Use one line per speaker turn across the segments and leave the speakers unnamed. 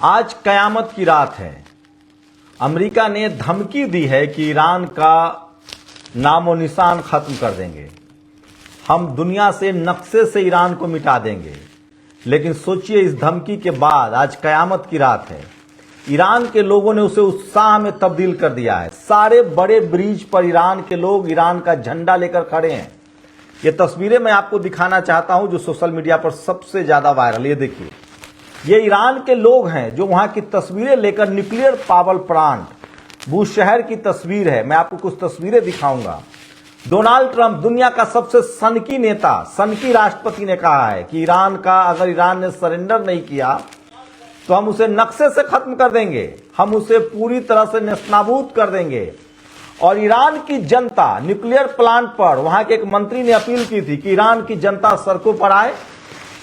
आज कयामत की रात है। अमेरिका ने धमकी दी है कि ईरान का नामो निशान खत्म कर देंगे, हम दुनिया से नक्शे से ईरान को मिटा देंगे। लेकिन सोचिए, इस धमकी के बाद आज कयामत की रात है। ईरान के लोगों ने उसे उत्साह में तब्दील कर दिया है। सारे बड़े ब्रिज पर ईरान के लोग ईरान का झंडा लेकर खड़े हैं। ये तस्वीरें मैं आपको दिखाना चाहता हूं जो सोशल मीडिया पर सबसे ज्यादा वायरल। ये देखिए, ये ईरान के लोग हैं जो वहां की तस्वीरें लेकर न्यूक्लियर पावर प्लांट बूशहर की तस्वीर है। मैं आपको कुछ तस्वीरें दिखाऊंगा। डोनाल्ड ट्रंप, दुनिया का सबसे सनकी नेता, सनकी राष्ट्रपति, ने कहा है कि अगर ईरान ने सरेंडर नहीं किया तो हम उसे नक्शे से खत्म कर देंगे, हम उसे पूरी तरह से नेस्तनाबूद कर देंगे। और ईरान की जनता, न्यूक्लियर प्लांट पर वहां के एक मंत्री ने अपील की थी कि ईरान की जनता सड़कों पर आए।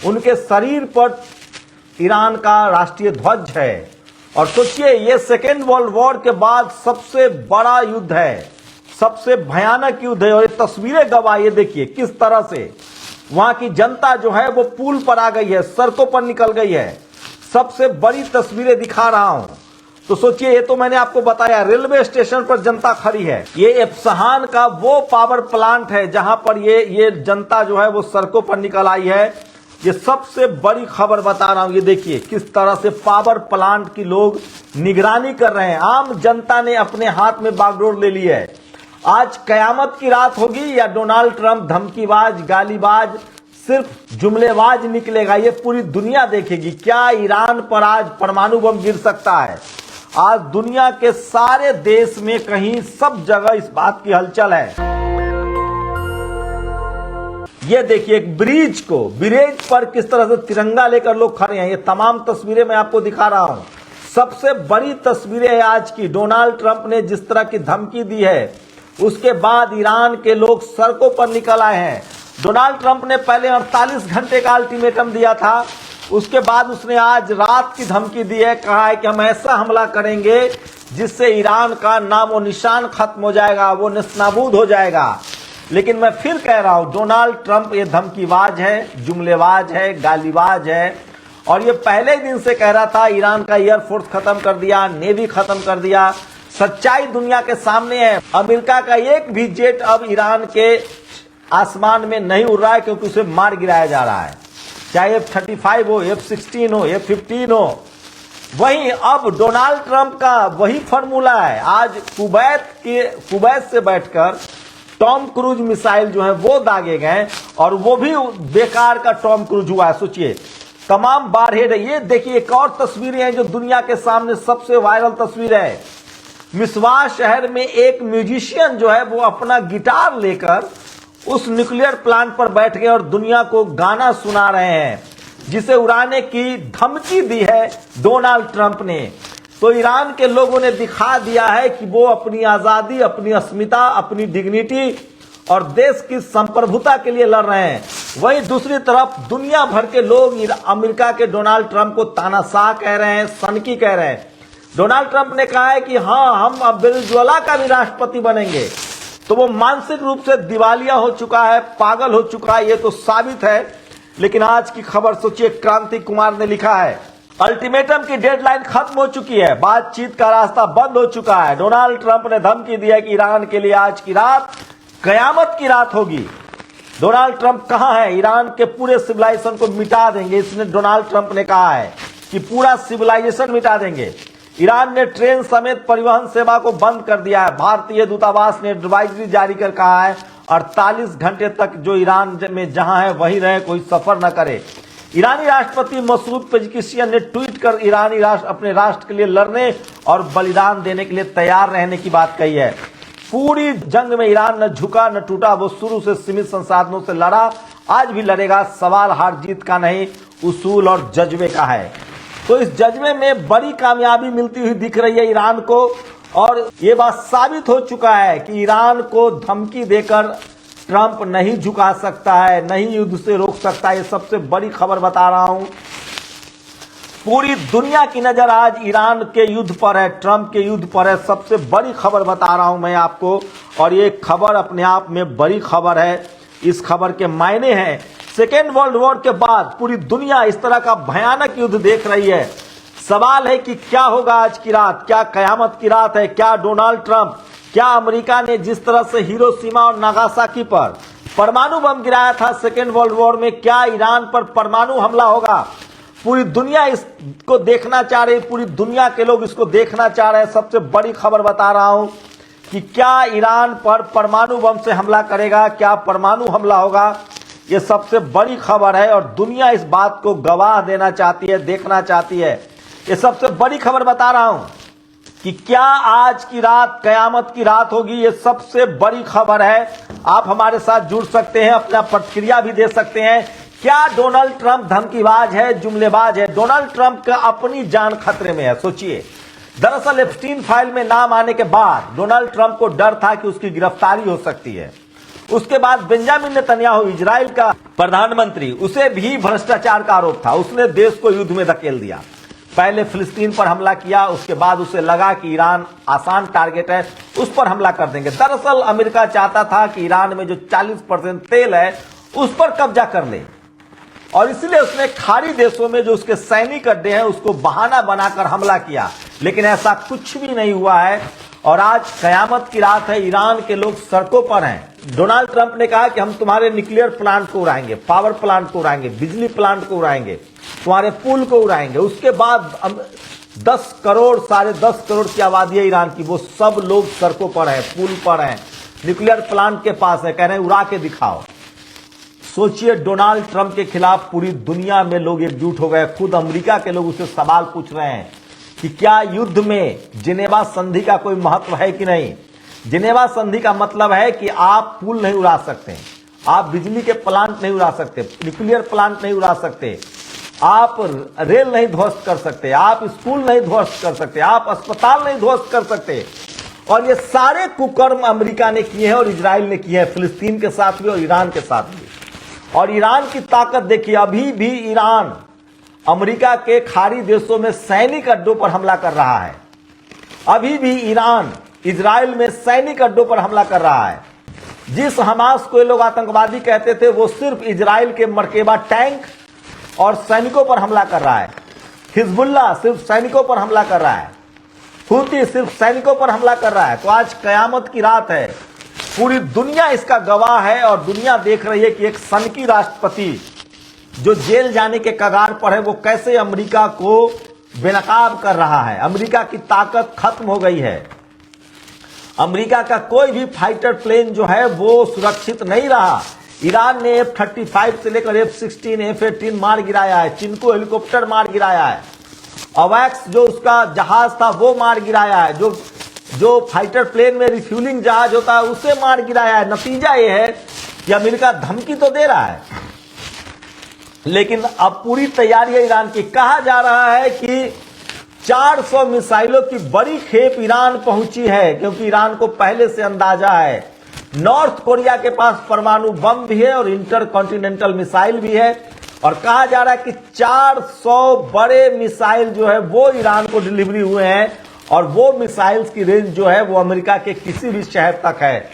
उनके शरीर पर ईरान का राष्ट्रीय ध्वज है। और सोचिए, ये सेकेंड वर्ल्ड वॉर के बाद सबसे बड़ा युद्ध है, सबसे भयानक युद्ध है। और ये तस्वीरें गवाह, ये देखिए किस तरह से वहां की जनता जो है वो पुल पर आ गई है, सड़कों पर निकल गई है। सबसे बड़ी तस्वीरें दिखा रहा हूं। तो सोचिए, ये तो मैंने आपको बताया, रेलवे स्टेशन पर जनता खड़ी है। ये इस्फहान का वो पावर प्लांट है जहां पर ये जनता जो है वो सड़कों पर निकल आई है। ये सबसे बड़ी खबर बता रहा हूं। ये देखिए किस तरह से पावर प्लांट की लोग निगरानी कर रहे हैं। आम जनता ने अपने हाथ में बागडोर ले ली है। आज कयामत की रात होगी या डोनाल्ड ट्रंप धमकीबाज, गालीबाज, सिर्फ जुमलेबाज निकलेगा, ये पूरी दुनिया देखेगी। क्या ईरान पर आज परमाणु बम गिर सकता है? आज दुनिया के सारे देश में, कहीं सब जगह इस बात की हलचल है। ये देखिए, एक ब्रिज पर किस तरह से तिरंगा लेकर लोग खड़े हैं। ये तमाम तस्वीरें मैं आपको दिखा रहा हूं। सबसे बड़ी तस्वीरें है आज की। डोनाल्ड ट्रंप ने जिस तरह की धमकी दी है, उसके बाद ईरान के लोग सड़कों पर निकल आए हैं। डोनाल्ड ट्रंप ने पहले 48 घंटे का अल्टीमेटम दिया था, उसके बाद उसने आज रात की धमकी दी है। कहा है कि हम ऐसा हमला करेंगे जिससे ईरान का नामो निशान खत्म हो जाएगा, वो नेस्तनाबूद हो जाएगा। लेकिन मैं फिर कह रहा हूं, डोनाल्ड ट्रंप ये धमकीबाज है, जुमलेबाज है, गालीबाज है। और ये पहले दिन से कह रहा था ईरान का एयरफोर्स खत्म कर दिया, नेवी खत्म कर दिया। सच्चाई दुनिया के सामने है। अमेरिका का एक भी जेट अब ईरान के आसमान में नहीं उड़ रहा है, क्योंकि उसे मार गिराया जा रहा है। चाहे F-35 हो, F-16 हो, F-15 हो। वहीं अब डोनाल्ड ट्रंप का वही फॉर्मूला है। आज कुवैत से बैठकर टॉम क्रूज मिसाइल जो है वो दागे गए, और वो भी बेकार का टॉम क्रूज हुआ है। सोचिए, तमाम बारहेड है। ये देखिए, एक और तस्वीरें हैं जो दुनिया के सामने सबसे वायरल तस्वीर है। मिसवाह शहर में एक म्यूजिशियन जो है वो अपना गिटार लेकर उस न्यूक्लियर प्लांट पर बैठ गए और दुनिया को गाना सुना रहे हैं, जिसे उड़ाने की धमकी दी है डोनाल्ड ट्रंप ने। तो ईरान के लोगों ने दिखा दिया है कि वो अपनी आजादी, अपनी अस्मिता, अपनी डिग्निटी और देश की संप्रभुता के लिए लड़ रहे हैं। वहीं दूसरी तरफ दुनिया भर के लोग अमेरिका के डोनाल्ड ट्रंप को तानाशाह कह रहे हैं, सनकी कह रहे हैं। डोनाल्ड ट्रंप ने कहा है कि हाँ, हम अब वेनेजुएला का भी राष्ट्रपति बनेंगे। तो वो मानसिक रूप से दिवालिया हो चुका है, पागल हो चुका है, ये तो साबित है। लेकिन आज की खबर सोचिए, क्रांति कुमार ने लिखा है, अल्टीमेटम की डेडलाइन खत्म हो चुकी है, बातचीत का रास्ता बंद हो चुका है। डोनाल्ड ट्रंप ने धमकी दी है कि ईरान के लिए आज की रात कयामत की रात होगी। डोनाल्ड ट्रंप कहां है? ईरान के पूरे सिविलाइजेशन को मिटा देंगे, इसने डोनाल्ड ट्रंप ने कहा है कि पूरा सिविलाइजेशन मिटा देंगे। ईरान ने ट्रेन समेत परिवहन सेवा को बंद कर दिया है। भारतीय दूतावास ने एडवाइजरी जारी कर कहा है 48 घंटे तक जो ईरान में जहां है वहीं रहे, कोई सफर न करे। ईरानी राष्ट्रपति मसूद पेज़ेश्कियान ने ट्वीट कर ईरानी राष्ट्र अपने राष्ट्र के लिए लड़ने और बलिदान देने के लिए तैयार रहने की बात कही है। पूरी जंग में ईरान न झुका न टूटा, वो शुरू से सीमित संसाधनों से लड़ा, आज भी लड़ेगा। सवाल हार जीत का नहीं, उसूल और जज्बे का है। तो इस जज्बे में बड़ी कामयाबी मिलती हुई दिख रही है ईरान को। और ये बात साबित हो चुका है कि ईरान को धमकी देकर ट्रंप नहीं झुका सकता है, नहीं युद्ध से रोक सकता है। ये सबसे बड़ी खबर बता रहा हूं। पूरी दुनिया की नजर आज ईरान के युद्ध पर है, ट्रंप के युद्ध पर है। सबसे बड़ी खबर बता रहा हूं मैं आपको, और ये खबर अपने आप में बड़ी खबर है। इस खबर के मायने हैं, सेकेंड वर्ल्ड वॉर के बाद पूरी दुनिया इस तरह का भयानक युद्ध देख रही है। सवाल है कि क्या होगा आज की रात, क्या कयामत की रात है, क्या डोनाल्ड ट्रंप, क्या अमेरिका ने जिस तरह से हिरोशिमा और नागासाकी पर परमाणु बम गिराया था सेकेंड वर्ल्ड वॉर में, क्या ईरान पर परमाणु हमला होगा? पूरी दुनिया इसको देखना चाह रही, पूरी दुनिया के लोग इसको देखना चाह रहे हैं। सबसे बड़ी खबर बता रहा हूं कि क्या ईरान पर परमाणु बम से हमला करेगा, क्या परमाणु हमला होगा, ये सबसे बड़ी खबर है और दुनिया इस बात को गवाह देना चाहती है, देखना चाहती है। ये सबसे बड़ी खबर बता रहा हूं कि क्या आज की रात कयामत की रात होगी, ये सबसे बड़ी खबर है। आप हमारे साथ जुड़ सकते हैं, अपना प्रतिक्रिया भी दे सकते हैं। क्या डोनाल्ड ट्रंप धमकीबाज है, जुमलेबाज है? डोनाल्ड ट्रंप का अपनी जान खतरे में है। सोचिए, दरअसल एप्स्टीन फाइल में नाम आने के बाद डोनाल्ड ट्रंप को डर था कि उसकी गिरफ्तारी हो सकती है। उसके बाद बेंजामिन नेतन्याहू, इजराइल का प्रधानमंत्री, उसे भी भ्रष्टाचार का आरोप था। उसने देश को युद्ध में धकेल दिया। पहले फिलिस्तीन पर हमला किया, उसके बाद उसे लगा कि ईरान आसान टारगेट है, उस पर हमला कर देंगे। दरअसल अमेरिका चाहता था कि ईरान में जो 40% तेल है उस पर कब्जा कर ले और इसलिए उसने खाड़ी देशों में जो उसके सैनिक अड्डे हैं उसको बहाना बनाकर हमला किया, लेकिन ऐसा कुछ भी नहीं हुआ है। और आज कयामत की रात है, ईरान के लोग सड़कों पर हैं। डोनाल्ड ट्रंप ने कहा कि हम तुम्हारे न्यूक्लियर प्लांट को उड़ाएंगे, पावर प्लांट को उड़ाएंगे, बिजली प्लांट को उड़ाएंगे, तुम्हारे पुल को उड़ाएंगे। उसके बाद 10 करोड़, 10.5 करोड़ की आबादी है ईरान की, वो सब लोग सड़कों पर हैं, पुल पर हैं, न्यूक्लियर प्लांट के पास है, कह रहे हैं उड़ा के दिखाओ। सोचिए, डोनाल्ड ट्रंप के खिलाफ पूरी दुनिया में लोग एकजुट हो गए। खुद अमेरिका के लोग उसे सवाल पूछ रहे हैं कि क्या युद्ध में जिनेवा संधि का कोई महत्व है कि नहीं। जिनेवा संधि का मतलब है कि आप पुल नहीं उड़ा सकते, आप बिजली के प्लांट नहीं उड़ा सकते, न्यूक्लियर प्लांट नहीं उड़ा सकते, आप रेल नहीं ध्वस्त कर सकते, आप स्कूल नहीं ध्वस्त कर सकते, आप अस्पताल नहीं ध्वस्त कर सकते। और ये सारे कुकर्म अमेरिका ने किए हैं और इजराइल ने किए हैं, फिलिस्तीन के साथ भी और ईरान के साथ भी। और ईरान की ताकत देखिए, अभी भी ईरान अमेरिका के खाड़ी देशों में सैनिक अड्डों पर हमला कर रहा है। अभी भी ईरान इजराइल में सैनिक अड्डों पर हमला कर रहा है। जिस हमास को ये लोग आतंकवादी कहते थे, वो सिर्फ इजराइल के मर्केबा टैंक और सैनिकों पर हमला कर रहा है। हिजबुल्लाह सिर्फ सैनिकों पर हमला कर रहा है, हूती सिर्फ सैनिकों पर हमला कर रहा है। तो आज कयामत की रात है, पूरी दुनिया इसका गवाह है और दुनिया देख रही है कि एक सनकी राष्ट्रपति जो जेल जाने के कगार पर है, वो कैसे अमेरिका को बेनकाब कर रहा है। अमेरिका की ताकत खत्म हो गई है। अमेरिका का कोई भी फाइटर प्लेन जो है वो सुरक्षित नहीं रहा। ईरान ने F-35 से लेकर F-16, F-18 मार गिराया है, चिनको हेलीकॉप्टर मार गिराया है, अवैक्स जो उसका जहाज था वो मार गिराया है, जो फाइटर प्लेन में रिफ्यूलिंग जहाज होता है उसे मार गिराया है। नतीजा ये है कि अमेरिका धमकी तो दे रहा है, लेकिन अब पूरी तैयारी है ईरान की। कहा जा रहा है कि 400 मिसाइलों की बड़ी खेप ईरान पहुंची है, क्योंकि ईरान को पहले से अंदाजा है नॉर्थ कोरिया के पास परमाणु बम भी है और इंटरकॉन्टिनेंटल मिसाइल भी है। और कहा जा रहा है कि 400 बड़े मिसाइल जो है वो ईरान को डिलीवरी हुए हैं और वो मिसाइल्स की रेंज जो है वो अमेरिका के किसी भी शहर तक है।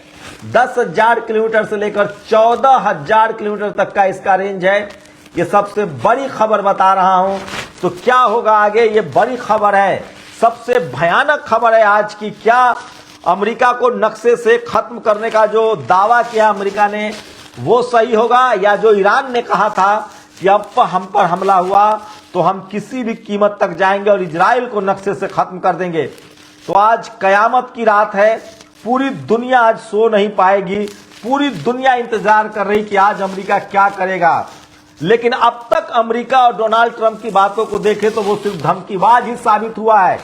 10,000 किलोमीटर से लेकर 14,000 किलोमीटर तक का इसका रेंज है। ये सबसे बड़ी खबर बता रहा हूं। तो क्या होगा आगे, ये बड़ी खबर है, सबसे भयानक खबर है आज की। क्या अमेरिका को नक्शे से खत्म करने का जो दावा किया अमेरिका ने वो सही होगा, या जो ईरान ने कहा था कि अब हम पर हमला हुआ तो हम किसी भी कीमत तक जाएंगे और इजराइल को नक्शे से खत्म कर देंगे। तो आज कयामत की रात है, पूरी दुनिया आज सो नहीं पाएगी, पूरी दुनिया इंतजार कर रही कि आज अमेरिका क्या करेगा। लेकिन अब तक अमेरिका और डोनाल्ड ट्रंप की बातों को देखें तो वो सिर्फ धमकीबाज ही साबित हुआ है।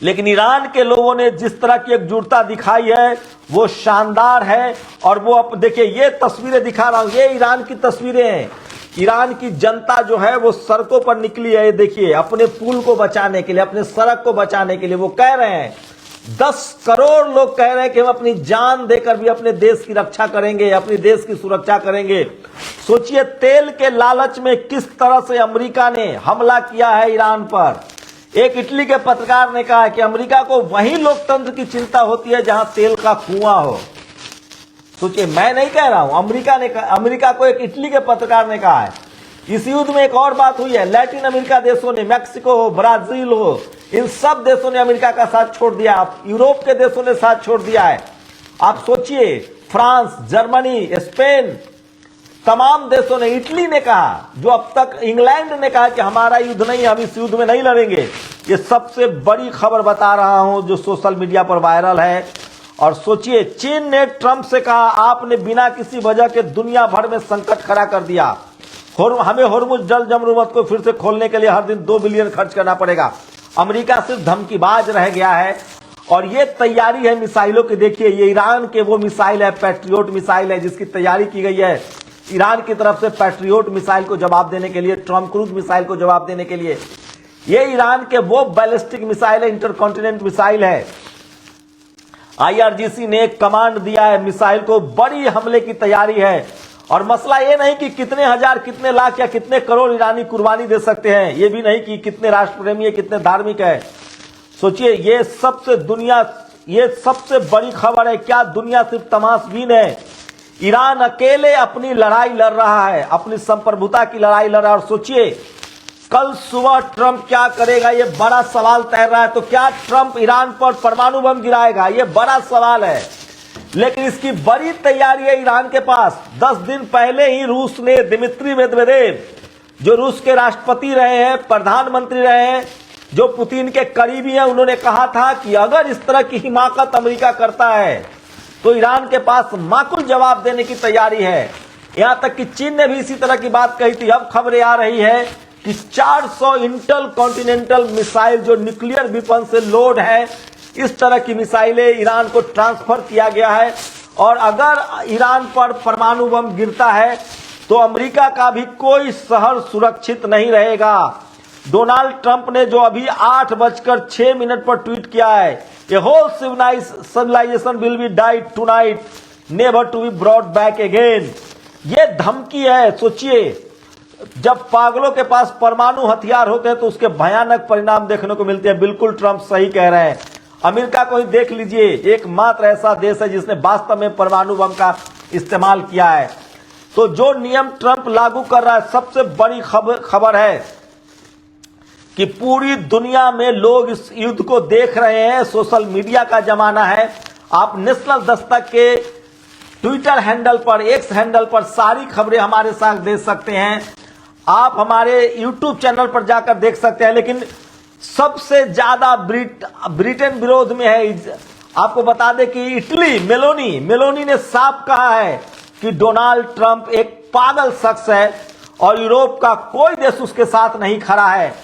लेकिन ईरान के लोगों ने जिस तरह की एकजुटता दिखाई है वो शानदार है। और वो अब देखिए, ये तस्वीरें दिखा रहा हूं, ये ईरान की तस्वीरें हैं। ईरान की जनता जो है वो सड़कों पर निकली है। ये देखिए, अपने पुल को बचाने के लिए, अपने सड़क को बचाने के लिए वो कह रहे हैं, 10 करोड़ लोग कह रहे हैं कि हम अपनी जान देकर भी अपने देश की रक्षा करेंगे, अपने देश की सुरक्षा करेंगे। सोचिए, तेल के लालच में किस तरह से अमेरिका ने हमला किया है ईरान पर। एक इटली के पत्रकार ने कहा कि अमेरिका को वही लोकतंत्र की चिंता होती है जहां तेल का कुआं हो। सोचिए, मैं नहीं कह रहा हूं, अमेरिका को एक इटली के पत्रकार ने कहा है इस युद्ध में एक और बात हुई है, लैटिन अमेरिका देशों ने, मैक्सिको हो, ब्राजील हो, इन सब देशों ने अमेरिका का साथ छोड़ दिया, यूरोप के देशों ने साथ छोड़ दिया है। आप सोचिए, फ्रांस, जर्मनी, स्पेन, तमाम देशों ने, इटली ने कहा, जो अब तक इंग्लैंड ने कहा कि हमारा युद्ध नहीं, हम इस युद्ध में नहीं लड़ेंगे। ये सबसे बड़ी खबर बता रहा हूं जो सोशल मीडिया पर वायरल है। और सोचिए, चीन ने ट्रंप से कहा, आपने बिना किसी वजह के दुनिया भर में संकट खड़ा कर दिया, हमें होर्मुज जल जमरूमत को फिर से खोलने के लिए हर दिन 2 बिलियन खर्च करना पड़ेगा। अमेरिका सिर्फ धमकीबाज रह गया है। और ये तैयारी है मिसाइलों की, देखिए ये ईरान के वो मिसाइल है, पैट्रियोट मिसाइल है, जिसकी तैयारी की गई है ईरान की तरफ से पैट्रियोट मिसाइल को जवाब देने के लिए, टॉम क्रूज मिसाइल को जवाब देने के लिए। ये ईरान के वो बैलिस्टिक मिसाइल है, इंटरकॉन्टिनेंट मिसाइल है। आईआरजीसी ने कमांड दिया है, मिसाइल को बड़ी हमले की तैयारी है। और मसला ये नहीं कि कितने हजार, कितने लाख या कितने करोड़ ईरानी कुर्बानी दे सकते हैं, ये भी नहीं कि कितने राष्ट्रप्रेमी है, कितने धार्मिक है। सोचिए, ये सबसे बड़ी खबर है। क्या दुनिया सिर्फ तमाशबीन है? ईरान अकेले अपनी लड़ाई लड़ रहा है, अपनी संप्रभुता की लड़ाई लड़ रहा है। और सोचिए, कल सुबह ट्रंप क्या करेगा, ये बड़ा सवाल तैर रहा है। तो क्या ट्रंप ईरान पर परमाणु बम गिराएगा? ये बड़ा सवाल है। लेकिन इसकी बड़ी तैयारी है ईरान के पास। 10 दिन पहले ही रूस ने दिमित्री मेदवेदेव, जो रूस के राष्ट्रपति रहे हैं, प्रधानमंत्री रहे हैं, जो पुतिन के करीबी हैं, उन्होंने कहा था कि अगर इस तरह की हिमाकत अमेरिका करता है तो ईरान के पास माकूल जवाब देने की तैयारी है। यहां तक कि चीन ने भी इसी तरह की बात कही थी। अब खबरें आ रही है कि 400 इंटर कॉन्टिनेंटल मिसाइल जो न्यूक्लियर वेपन से लोड है, इस तरह की मिसाइलें ईरान को ट्रांसफर किया गया है। और अगर ईरान पर परमाणु बम गिरता है तो अमेरिका का भी कोई शहर सुरक्षित नहीं रहेगा। डोनाल्ड ट्रंप ने जो अभी 8:06 पर ट्वीट किया है, a whole civilization will be died tonight, never to be brought back again. ये धमकी है। सोचिए, जब पागलों के पास परमाणु हथियार होते हैं तो उसके भयानक परिणाम देखने को मिलते हैं। बिल्कुल ट्रंप सही कह रहे हैं। अमेरिका को ही देख लीजिए, एकमात्र ऐसा देश है जिसने वास्तव में परमाणु बम का इस्तेमाल किया है। तो जो नियम ट्रंप लागू कर रहा है, सबसे बड़ी खबर है कि पूरी दुनिया में लोग इस युद्ध को देख रहे हैं। सोशल मीडिया का जमाना है। आप नेशनल दस्तक के ट्विटर हैंडल पर, एक्स हैंडल पर सारी खबरें हमारे साथ देख सकते हैं। आप हमारे यूट्यूब चैनल पर जाकर देख सकते हैं। लेकिन सबसे ज्यादा ब्रिटेन विरोध में है। आपको बता दें कि इटली, मेलोनी ने साफ कहा है कि डोनाल्ड ट्रंप एक पागल शख्स है और यूरोप का कोई देश उसके साथ नहीं खड़ा है।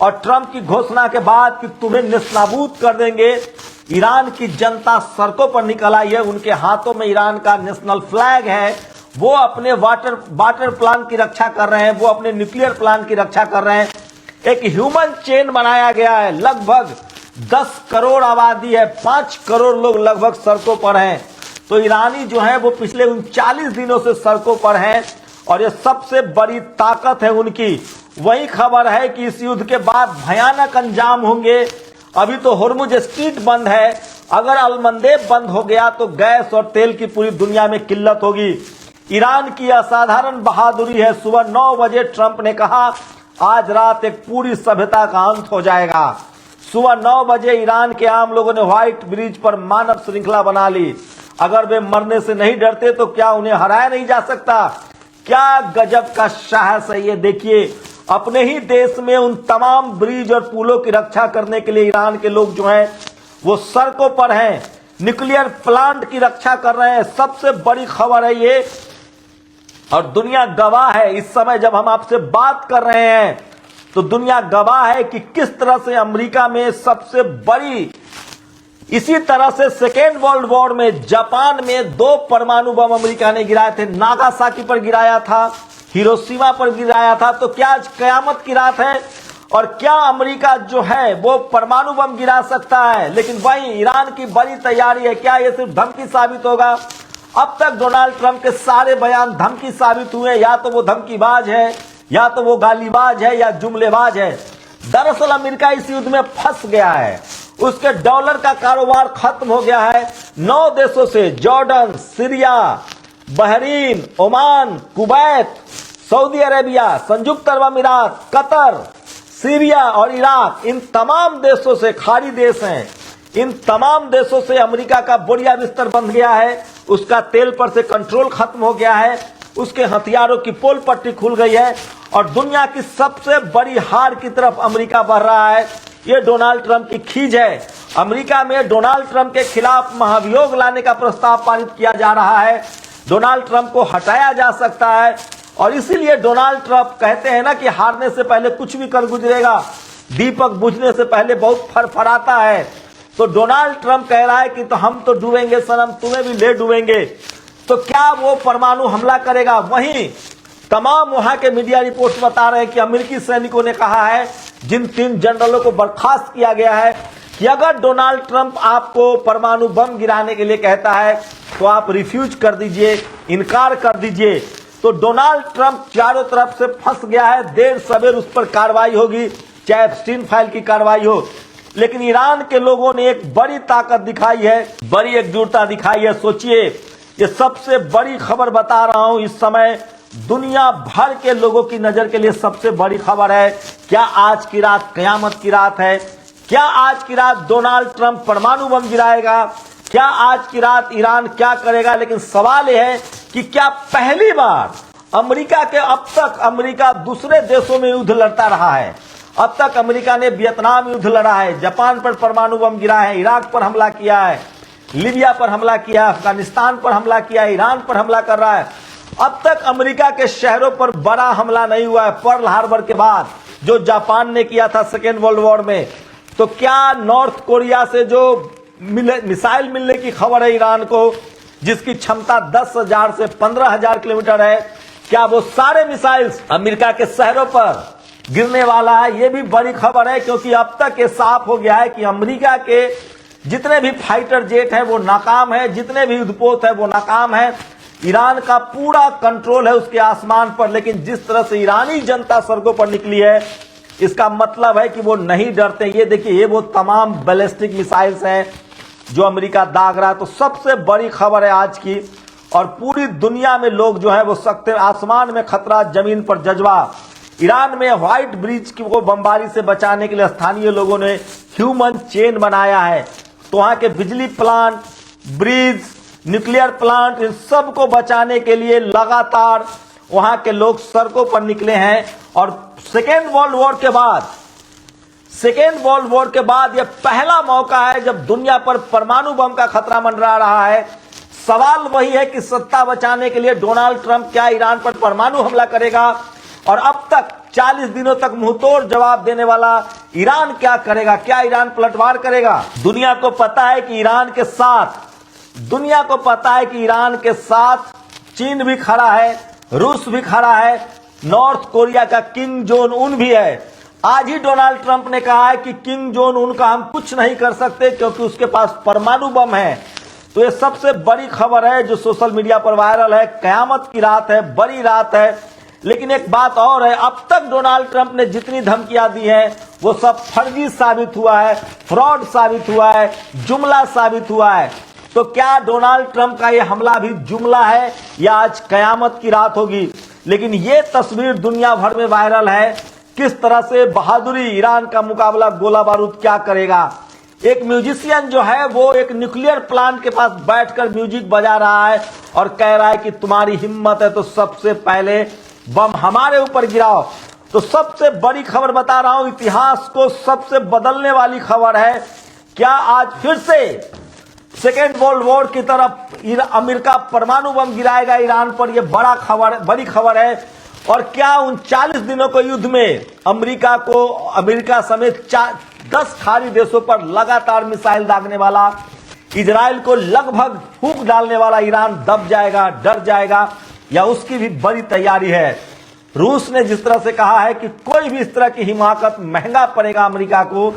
और ट्रंप की घोषणा के बाद कि तुम्हें नेस्तनाबूद कर देंगे, ईरान की जनता सड़कों पर निकल आई है। उनके हाथों में ईरान का नेशनल फ्लैग है। वो अपने वाटर प्लान की रक्षा कर रहे हैं, वो अपने न्यूक्लियर प्लान की रक्षा कर रहे हैं। एक ह्यूमन चेन बनाया गया है। लगभग 10 करोड़ आबादी है, 5 करोड़ लोग लगभग सड़कों पर हैं। तो ईरानी जो है वो पिछले 39 दिनों से सड़कों पर हैं और ये सबसे बड़ी ताकत है उनकी। वही खबर है कि इस युद्ध के बाद भयानक अंजाम होंगे। अभी तो होर्मुज स्ट्रीट बंद है। अगर अलमंदेब बंद हो गया तो गैस और तेल की पूरी दुनिया में किल्लत होगी। ईरान की असाधारण बहादुरी है। सुबह 9 बजे ट्रंप ने कहा आज रात एक पूरी सभ्यता का अंत हो जाएगा। सुबह 9 बजे ईरान के आम लोगों ने व्हाइट ब्रिज पर मानव श्रृंखला बना ली। अगर वे मरने से नहीं डरते तो क्या उन्हें हराया नहीं जा सकता? क्या गजब का साहस है ये। देखिए, अपने ही देश में उन तमाम ब्रिज और पुलों की रक्षा करने के लिए ईरान के लोग जो हैं वो सड़कों पर हैं, न्यूक्लियर प्लांट की रक्षा कर रहे हैं। सबसे बड़ी खबर है ये। और दुनिया गवाह है। इस समय जब हम आपसे बात कर रहे हैं तो दुनिया गवाह है कि किस तरह से अमेरिका में सबसे बड़ी, इसी तरह से सेकेंड वर्ल्ड वॉर में जापान में 2 परमाणु बम अमेरिका ने गिराए थे। नागासाकी पर गिराया था, हिरोशिमा पर गिराया था। तो क्या आज कयामत की रात है और क्या अमेरिका जो है वो परमाणु बम गिरा सकता है? लेकिन वही ईरान की बड़ी तैयारी है। क्या ये सिर्फ धमकी साबित होगा? अब तक डोनाल्ड ट्रंप के सारे बयान धमकी साबित हुए। या तो वो धमकीबाज है, या तो वो गालीबाज है, या जुमलेबाज है। दरअसल अमेरिका इस युद्ध में फंस गया है। उसके डॉलर का कारोबार खत्म हो गया है। 9 देशों से, Jordan, Syria, Bahrain, Oman, Kuwait, Saudi Arabia, संयुक्त अरब अमीरात, कतर, सीरिया और इराक, इन तमाम देशों से, खाड़ी देश हैं, इन तमाम देशों से अमेरिका का बोरिया बिस्तर बंध गया है। उसका तेल पर से कंट्रोल खत्म हो गया है, उसके हथियारों की पोल पट्टी खुल गई है और दुनिया की सबसे बड़ी हार की तरफ अमेरिका बढ़ रहा है। ये डोनाल्ड ट्रंप की खींच है। अमेरिका में डोनाल्ड ट्रंप के खिलाफ महाभियोग लाने का प्रस्ताव पारित किया जा रहा है। डोनाल्ड ट्रंप को हटाया जा सकता है और इसीलिए डोनाल्ड ट्रंप कहते हैं ना कि हारने से पहले कुछ भी कर गुजरेगा, दीपक बुझने से पहले बहुत फरफराता है। तो डोनाल्ड ट्रंप कह रहा है कि तो हम तो डूबेंगे सनम, तुम्हें भी ले डूबेंगे। तो क्या वो परमाणु हमला करेगा? वहीं तमाम वहां के मीडिया रिपोर्ट्स बता रहे हैं कि अमेरिकी सैनिकों ने कहा है, जिन 3 जनरलों को बर्खास्त किया गया है, कि अगर डोनाल्ड ट्रंप आपको परमाणु बम गिराने के लिए कहता है तो आप रिफ्यूज कर दीजिए, इनकार कर दीजिए। तो डोनाल्ड ट्रंप चारों तरफ से फंस गया है। देर सवेर उस पर कार्रवाई होगी, चाहे एप्स्टीन फाइल की कार्रवाई हो। लेकिन ईरान के लोगों ने एक बड़ी ताकत दिखाई है, बड़ी एकजुटता दिखाई है। सोचिए, ये सबसे बड़ी खबर बता रहा हूं, इस समय दुनिया भर के लोगों की नजर के लिए सबसे बड़ी खबर है। क्या आज की रात कयामत की रात है? क्या आज की रात डोनाल्ड ट्रंप परमाणु बम गिराएगा? क्या आज की रात ईरान क्या करेगा? लेकिन सवाल यह है कि क्या पहली बार अमेरिका के, अब तक अमेरिका दूसरे देशों में युद्ध लड़ता रहा है। अब तक अमेरिका ने वियतनाम युद्ध लड़ा है, जापान पर परमाणु बम गिरा है, इराक पर हमला किया है, लीबिया पर हमला किया, अफगानिस्तान पर हमला किया, ईरान पर हमला कर रहा है। अब तक अमेरिका के शहरों पर बड़ा हमला नहीं हुआ है, पर्ल हार्बर के बाद जो जापान ने किया था सेकेंड वर्ल्ड वॉर में। तो क्या नॉर्थ कोरिया से जो मिसाइल मिलने की खबर है ईरान को, जिसकी क्षमता 10,000 से 15,000 किलोमीटर है, क्या वो सारे मिसाइल्स अमेरिका के शहरों पर गिरने वाला है? ये भी बड़ी खबर है, क्योंकि अब तक ये साफ हो गया है कि अमेरिका के जितने भी फाइटर जेट है वो नाकाम है, जितने भी युद्धपोत है वो नाकाम है। ईरान का पूरा कंट्रोल है उसके आसमान पर। लेकिन जिस तरह से ईरानी जनता सड़कों पर निकली है, इसका मतलब है कि वो नहीं डरते। ये देखिए, ये वो तमाम बैलिस्टिक मिसाइल्स हैं जो अमेरिका दाग रहा है। तो सबसे बड़ी खबर है आज की, और पूरी दुनिया में लोग जो है वो सकते, आसमान में खतरा, जमीन पर जज्बा। ईरान में व्हाइट ब्रिज को बमबारी से बचाने के लिए स्थानीय लोगों ने ह्यूमन चेन बनाया है। तो वहां के बिजली प्लांट, ब्रिज, न्यूक्लियर प्लांट, इन सब को बचाने के लिए लगातार वहां के लोग सड़कों पर निकले हैं। और सेकेंड वर्ल्ड वॉर के बाद यह पहला मौका है जब दुनिया पर परमाणु बम का खतरा मंडरा रहा है। सवाल वही है कि सत्ता बचाने के लिए डोनाल्ड ट्रंप क्या ईरान पर परमाणु हमला करेगा? और अब तक 40 दिनों तक मुंहतोड़ जवाब देने वाला ईरान क्या करेगा? क्या ईरान पलटवार करेगा? दुनिया को पता है कि ईरान के साथ चीन भी खड़ा है, रूस भी खड़ा है, नॉर्थ कोरिया का किम जोंग उन भी है। आज ही डोनाल्ड ट्रंप ने कहा है कि किम जोंग उन का हम कुछ नहीं कर सकते क्योंकि उसके पास परमाणु बम है। तो ये सबसे बड़ी खबर है जो सोशल मीडिया पर वायरल है। कयामत की रात है, बड़ी रात है। लेकिन एक बात और है, अब तक डोनाल्ड ट्रंप ने जितनी धमकियां दी हैं वो सब फर्जी साबित हुआ है, फ्रॉड साबित हुआ है, जुमला साबित हुआ है। तो क्या डोनाल्ड ट्रंप का ये हमला भी जुमला है या आज कयामत की रात होगी? लेकिन ये तस्वीर दुनिया भर में वायरल है, किस तरह से बहादुरी ईरान का मुकाबला गोला बारूद क्या करेगा। एक म्यूजिशियन जो है वो एक न्यूक्लियर प्लांट के पास बैठकर म्यूजिक बजा रहा है और कह रहा है कि तुम्हारी हिम्मत है तो सबसे पहले बम हमारे ऊपर गिराओ। तो सबसे बड़ी खबर बता रहा हूं, इतिहास को सबसे बदलने वाली खबर है। क्या आज फिर से सेकेंड वर्ल्ड वॉर की तरफ अमेरिका परमाणु बम गिराएगा ईरान पर? यह बड़ी खबर है। और क्या 39 दिनों के युद्ध में अमेरिका समेत 10 खाड़ी देशों पर लगातार मिसाइल दागने वाला, इजराइल को लगभग फूंक डालने वाला ईरान दब जाएगा, डर जाएगा, या उसकी भी बड़ी तैयारी है? रूस ने जिस तरह से कहा है कि कोई भी इस तरह की हिमाकत महंगा पड़ेगा अमेरिका को।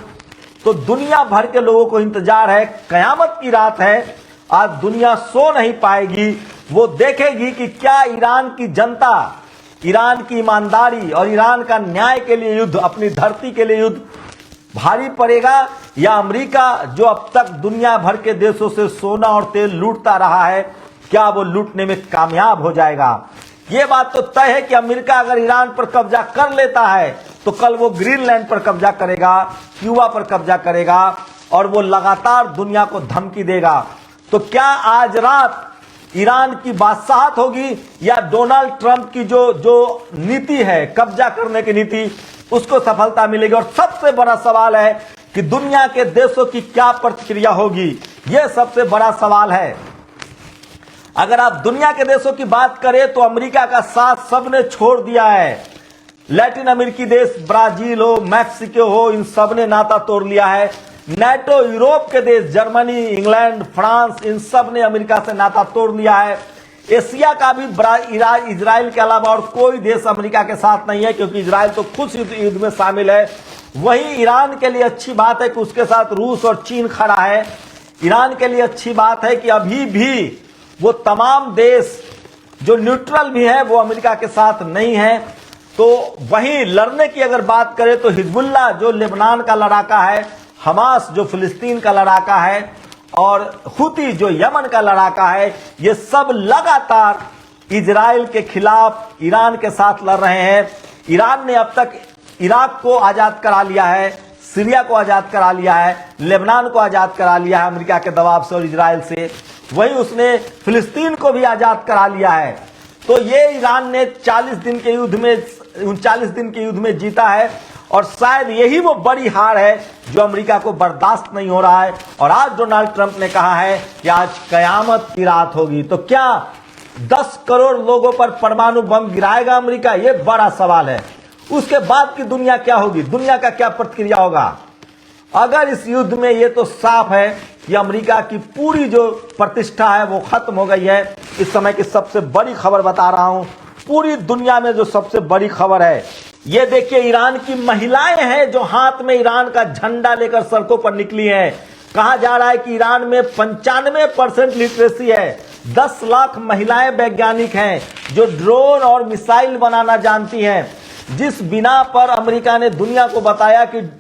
तो दुनिया भर के लोगों को इंतजार है, कयामत की रात है। आज दुनिया सो नहीं पाएगी, वो देखेगी कि क्या ईरान की जनता, ईरान की ईमानदारी और ईरान का न्याय के लिए युद्ध, अपनी धरती के लिए युद्ध भारी पड़ेगा, या अमेरिका जो अब तक दुनिया भर के देशों से सोना और तेल लूटता रहा है, क्या वो लूटने में कामयाब हो जाएगा? ये बात तो तय है कि अमेरिका अगर ईरान पर कब्जा कर लेता है तो कल वो ग्रीनलैंड पर कब्जा करेगा, क्यूबा पर कब्जा करेगा और वो लगातार दुनिया को धमकी देगा। तो क्या आज रात ईरान की बादशाहत होगी या डोनाल्ड ट्रंप की जो नीति है, कब्जा करने की नीति, उसको सफलता मिलेगी? और सबसे बड़ा सवाल है कि दुनिया के देशों की क्या प्रतिक्रिया होगी, यह सबसे बड़ा सवाल है। अगर आप दुनिया के देशों की बात करें तो अमेरिका का साथ सबने छोड़ दिया है। लैटिन अमेरिकी देश ब्राजील हो, मैक्सिको हो, इन सब ने नाता तोड़ लिया है। नाटो यूरोप के देश जर्मनी, इंग्लैंड, फ्रांस, इन सब ने अमेरिका से नाता तोड़ लिया है। एशिया का भी इजराइल के अलावा और कोई देश अमेरिका के साथ नहीं है, क्योंकि इजराइल तो खुद युद्ध में शामिल है। वहीं ईरान के लिए अच्छी बात है कि उसके साथ रूस और चीन खड़ा है। ईरान के लिए अच्छी बात है कि अभी भी वो तमाम देश जो न्यूट्रल भी है वो अमेरिका के साथ नहीं है। तो वहीं लड़ने की अगर बात करें तो हिजबुल्लाह जो लेबनान का लड़ाका है, हमास जो फिलिस्तीन का लड़ाका है और हुती जो यमन का लड़ाका है, ये सब लगातार इजराइल के खिलाफ ईरान के साथ लड़ रहे हैं। ईरान ने अब तक इराक को आजाद करा लिया है, सीरिया को आजाद करा लिया है, लेबनान को आजाद करा लिया है अमेरिका के दबाव से और इजराइल से। वहीं उसने फिलिस्तीन को भी आजाद करा लिया है। तो ये ईरान ने 39 दिन के युद्ध में जीता है और शायद यही वो बड़ी हार है जो अमेरिका को बर्दाश्त नहीं हो रहा है। और आज डोनाल्ड ट्रंप ने कहा है कि आज कयामत की रात होगी। तो क्या 10 करोड़ लोगों पर परमाणु बम गिराएगा अमेरिका? ये बड़ा सवाल है। उसके बाद की दुनिया क्या होगी, दुनिया का क्या प्रतिक्रिया होगा? अगर इस युद्ध में ये तो साफ है कि अमेरिका की पूरी जो प्रतिष्ठा है वो खत्म हो गई है। इस समय की सबसे बड़ी खबर बता रहा हूं, पूरी दुनिया में जो सबसे बड़ी खबर है, ये देखिए ईरान की महिलाएं हैं जो हाथ में ईरान का झंडा लेकर सड़कों पर निकली हैं। कहा जा रहा है कि ईरान में 95% लिटरेसी है। 10 लाख महिलाएं वैज्ञानिक हैं जो ड्रोन और मिसाइल बनाना जानती हैं। जिस बिना पर अमेरिका ने दुनिया को बताया कि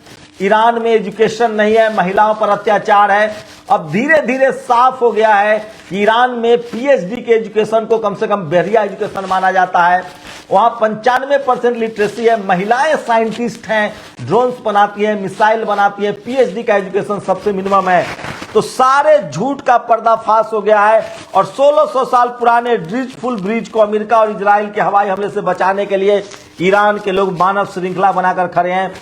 ईरान में एजुकेशन नहीं है, महिलाओं पर अत्याचार है, अब धीरे धीरे साफ हो गया है कि ईरान में पीएचडी के एजुकेशन को कम से कम बढ़िया एजुकेशन माना जाता है। वहां 95% लिटरेसी है, महिलाएं साइंटिस्ट हैं, ड्रोन्स बनाती हैं, मिसाइल बनाती हैं, पीएचडी का एजुकेशन सबसे मिनिमम है। तो सारे झूठ का पर्दाफाश हो गया है और 1600 साल पुराने ड्रीजफुल ब्रिज को अमेरिका और इजराइल के हवाई हमले से बचाने के लिए ईरान के लोग मानव श्रृंखला बनाकर खड़े हैं।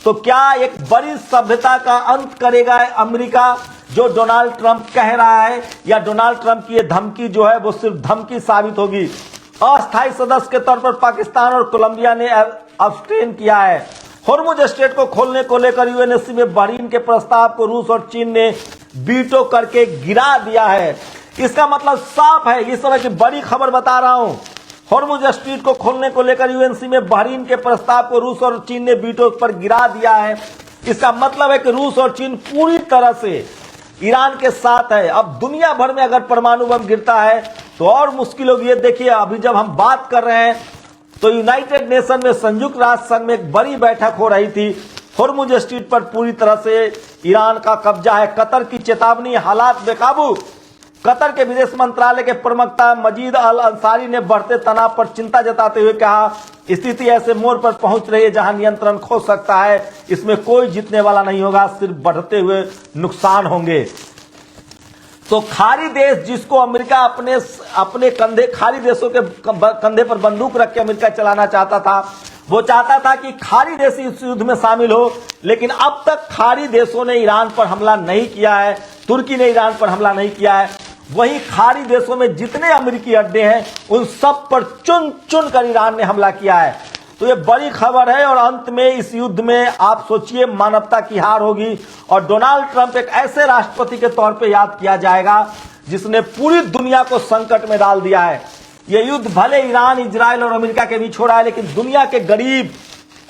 तो क्या एक बड़ी सभ्यता का अंत करेगा अमेरिका जो डोनाल्ड ट्रंप कह रहा है, या डोनाल्ड ट्रंप की ये धमकी जो है वो सिर्फ धमकी साबित होगी? अस्थायी सदस्य के तौर पर पाकिस्तान और कोलंबिया ने अब्सटेन किया है। होर्मुज स्ट्रेट को खोलने को लेकर यूएनएससी में बहरीन के प्रस्ताव को रूस और चीन ने वीटो करके गिरा दिया है। इसका मतलब साफ है, इस समय की बड़ी खबर बता रहा हूं, होर्मुज स्ट्रेट को खोलने को लेकर यूएनएससी में बहरीन के प्रस्ताव को रूस और चीन ने वीटो पर गिरा दिया है। इसका मतलब है कि रूस और चीन पूरी तरह से ईरान के साथ है। अब दुनिया भर में अगर परमाणु बम गिरता है तो और मुश्किल होगी। ये देखिए, अभी जब हम बात कर रहे हैं तो यूनाइटेड नेशन में, संयुक्त राष्ट्र संघ में एक बड़ी बैठक हो रही थी। होर्मुज स्ट्रेट पर पूरी तरह से ईरान का कब्जा है। कतर की चेतावनी, हालात बेकाबू। कतर के विदेश मंत्रालय के प्रवक्ता मजीद अल अंसारी ने बढ़ते तनाव पर चिंता जताते हुए कहा, स्थिति ऐसे मोड़ पर पहुंच रही है जहां नियंत्रण खो सकता है। इसमें कोई जीतने वाला नहीं होगा, सिर्फ बढ़ते हुए नुकसान होंगे। तो खाड़ी देश जिसको अमेरिका अपने कंधे, खाड़ी देशों के कंधे पर बंदूक रख के अमेरिका चलाना चाहता था, वो चाहता था कि खाड़ी देश इस युद्ध में शामिल हो। लेकिन अब तक खाड़ी देशों ने ईरान पर हमला नहीं किया है, तुर्की ने ईरान पर हमला नहीं किया है। वहीं खाड़ी देशों में जितने अमेरिकी अड्डे हैं उन सब पर चुन चुन कर ईरान ने हमला किया है। तो ये बड़ी खबर है और अंत में इस युद्ध में आप सोचिए मानवता की हार होगी और डोनाल्ड ट्रंप एक ऐसे राष्ट्रपति के तौर पे याद किया जाएगा जिसने पूरी दुनिया को संकट में डाल दिया है। ये युद्ध भले ईरान, इजराइल और अमेरिका के बीच हो रहा है, लेकिन दुनिया के गरीब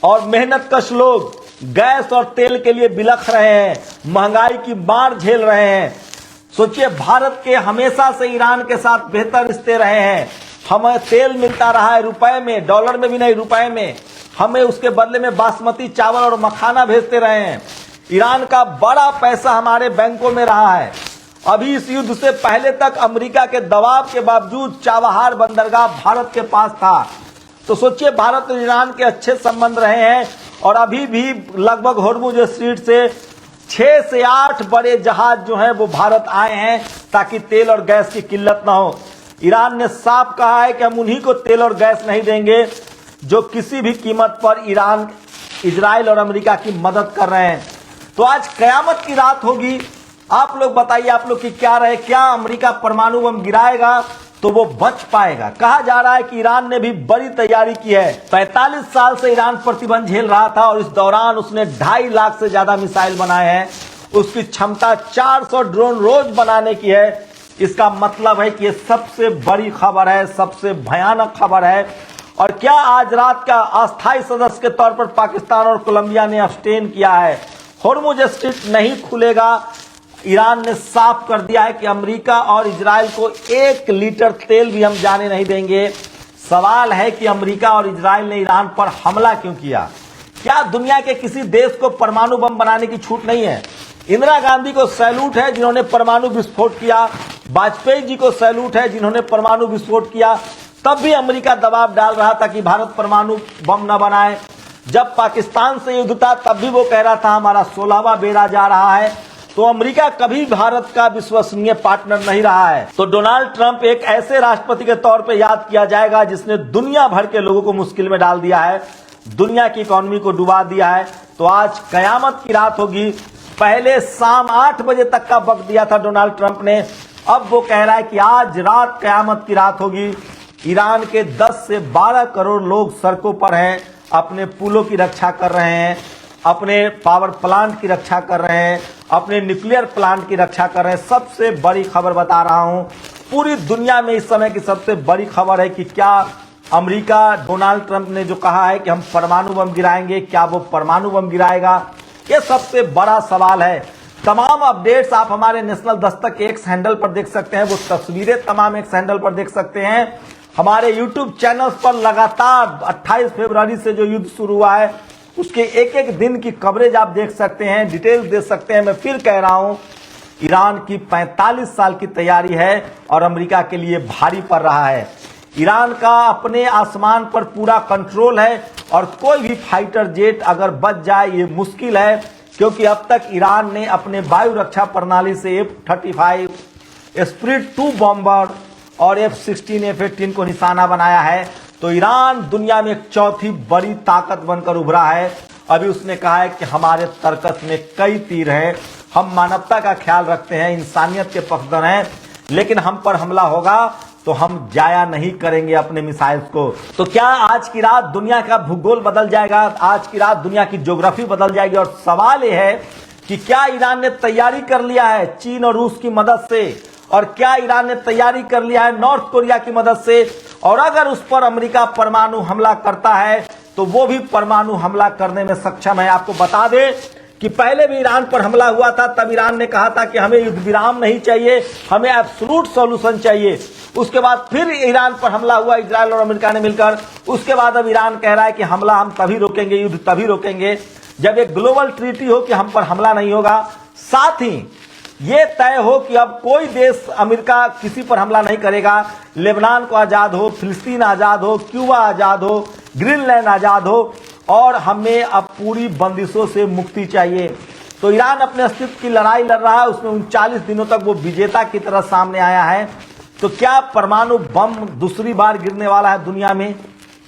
और मेहनतकश लोग गैस और तेल के लिए बिलख रहे हैं, महंगाई की मार झेल रहे हैं। सोचिए, भारत के हमेशा से ईरान के साथ बेहतर रिश्ते रहे हैं। हमें तेल मिलता रहा है रुपए में, डॉलर में भी नहीं, रुपए में। हमें उसके बदले में बासमती चावल और मखाना भेजते रहे हैं। ईरान का बड़ा पैसा हमारे बैंकों में रहा है अभी इस युद्ध से पहले तक अमेरिका के दबाव के बावजूद चाबहार बंदरगाह भारत के पास था। तो सोचिए, भारत और ईरान के अच्छे संबंध रहे हैं और अभी भी लगभग होर्मुज स्ट्रीट से 6 से 8 बड़े जहाज जो हैं वो भारत आए हैं ताकि तेल और गैस की किल्लत ना हो। ईरान ने साफ कहा है कि हम उन्हीं को तेल और गैस नहीं देंगे जो किसी भी कीमत पर ईरान, इजराइल और अमेरिका की मदद कर रहे हैं। तो आज कयामत की रात होगी। आप लोग बताइए, आप लोग की क्या राय? क्या अमेरिका परमाणु बम गिराएगा तो वो बच पाएगा? कहा जा रहा है कि ईरान ने भी बड़ी तैयारी की है। 45 साल से ईरान प्रतिबंध झेल रहा था और इस दौरान उसने 2.5 लाख से ज्यादा मिसाइल बनाए हैं। उसकी क्षमता 400 ड्रोन रोज बनाने की है। इसका मतलब है कि ये सबसे बड़ी खबर है, सबसे भयानक खबर है। और क्या आज रात का अस्थायी सदस्य के तौर पर पाकिस्तान और कोलंबिया ने अब्सटेन किया है? होर्मुज स्ट्रीट नहीं खुलेगा। ईरान ने साफ कर दिया है कि अमेरिका और इजराइल को 1 लीटर तेल भी हम जाने नहीं देंगे। सवाल है कि अमेरिका और इजराइल ने ईरान पर हमला क्यों किया? क्या दुनिया के किसी देश को परमाणु बम बनाने की छूट नहीं है? इंदिरा गांधी को सैल्यूट है जिन्होंने परमाणु विस्फोट किया, वाजपेयी जी को सैल्यूट है जिन्होंने परमाणु विस्फोट किया। तब भी अमेरिका दबाव डाल रहा था कि भारत परमाणु बम न बनाए। जब पाकिस्तान से युद्ध था तब भी वो कह रहा था हमारा 16वां बेड़ा जा रहा है। तो अमेरिका कभी भारत का विश्वसनीय पार्टनर नहीं रहा है। तो डोनाल्ड ट्रंप एक ऐसे राष्ट्रपति के तौर पे याद किया जाएगा जिसने दुनिया भर के लोगों को मुश्किल में डाल दिया है, दुनिया की इकोनॉमी को डुबा दिया है। तो आज कयामत की रात होगी। पहले शाम 8 बजे तक का वक्त दिया था डोनाल्ड ट्रंप ने, अब वो कह रहा है कि आज रात कयामत की रात होगी। ईरान के 10 से 12 करोड़ लोग सड़कों पर हैं, अपने पुलों की रक्षा कर रहे हैं, अपने पावर प्लांट की रक्षा कर रहे हैं, अपने न्यूक्लियर प्लांट की रक्षा कर रहे हैं। सबसे बड़ी खबर बता रहा हूं, पूरी दुनिया में इस समय की सबसे बड़ी खबर है कि क्या अमेरिका, डोनाल्ड ट्रंप ने जो कहा है कि हम परमाणु बम गिराएंगे, क्या वो परमाणु बम गिराएगा? ये सबसे बड़ा सवाल है। तमाम अपडेट्स आप हमारे नेशनल दस्तक के एक्स हैंडल पर देख सकते हैं, वो तस्वीरें तमाम एक्स हैंडल पर देख सकते हैं। हमारे यूट्यूब चैनल्स पर लगातार 28 फरवरी से जो युद्ध शुरू हुआ है उसके एक एक दिन की कवरेज आप देख सकते हैं, डिटेल्स देख सकते हैं। मैं फिर कह रहा हूं, ईरान की 45 साल की तैयारी है और अमेरिका के लिए भारी पड़ रहा है। ईरान का अपने आसमान पर पूरा कंट्रोल है और कोई भी फाइटर जेट अगर बच जाए ये मुश्किल है, क्योंकि अब तक ईरान ने अपने वायु रक्षा प्रणाली से F-35, स्पिरिट 2 बॉम्बर और F-16, F-18 को निशाना बनाया है। तो ईरान दुनिया में एक चौथी बड़ी ताकत बनकर उभरा है। अभी उसने कहा है कि हमारे तरकस में कई तीर हैं, हम मानवता का ख्याल रखते हैं, इंसानियत के पक्षधर हैं, लेकिन हम पर हमला होगा तो हम जाया नहीं करेंगे अपने मिसाइल्स को। तो क्या आज की रात दुनिया का भूगोल बदल जाएगा? आज की रात दुनिया की ज्योग्राफी बदल जाएगी। और सवाल यह है कि क्या ईरान ने तैयारी कर लिया है चीन और रूस की मदद से, और क्या ईरान ने तैयारी कर लिया है नॉर्थ कोरिया की मदद से? और अगर उस पर अमेरिका परमाणु हमला करता है तो वो भी परमाणु हमला करने में सक्षम है। आपको बता दें कि पहले भी ईरान पर हमला हुआ था, तब ईरान ने कहा था कि हमें युद्ध विराम नहीं चाहिए, हमें एब्सोल्यूट सॉल्यूशन चाहिए। उसके बाद फिर ईरान पर हमला हुआ इजराइल और अमेरिका ने मिलकर। उसके बाद अब ईरान कह रहा है कि हमला हम तभी रोकेंगे, युद्ध तभी रोकेंगे जब एक ग्लोबल ट्रीटी हो कि हम पर हमला नहीं होगा। साथ ही ये तय हो कि अब कोई देश, अमेरिका किसी पर हमला नहीं करेगा। लेबनान को आजाद हो, फिलिस्तीन आजाद हो, क्यूबा आजाद हो, ग्रीनलैंड आजाद हो, और हमें अब पूरी बंदिशों से मुक्ति चाहिए। तो ईरान अपने अस्तित्व की लड़ाई लड़ रहा है, उसमें 39 दिनों तक वो विजेता की तरह सामने आया है। तो क्या परमाणु बम दूसरी बार गिरने वाला है दुनिया में?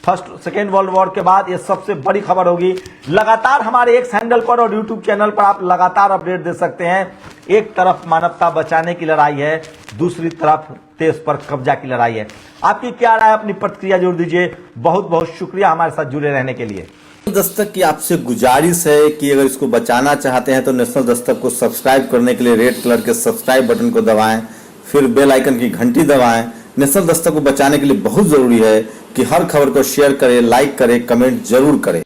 फर्स्ट सेकेंड वर्ल्ड वॉर के बाद ये सबसे बड़ी खबर होगी। लगातार हमारे एक्स हैंडल पर और यूट्यूब चैनल पर आप लगातार अपडेट दे सकते हैं। एक तरफ मानवता बचाने की लड़ाई है, दूसरी तरफ देश पर कब्जा की लड़ाई है। आपकी क्या राय? अपनी प्रतिक्रिया जोड़ दीजिए। बहुत बहुत शुक्रिया हमारे साथ जुड़े रहने के लिए।
दस्तक की आपसे गुजारिश है कि अगर इसको बचाना चाहते हैं तो नेशनल दस्तक को सब्सक्राइब करने के लिए रेड कलर के सब्सक्राइब बटन को दबाएं, फिर बेल आइकन की घंटी दबाएं। नेशनल दस्तक को बचाने के लिए बहुत जरूरी है कि हर खबर को शेयर करें, लाइक करें, कमेंट जरूर करें।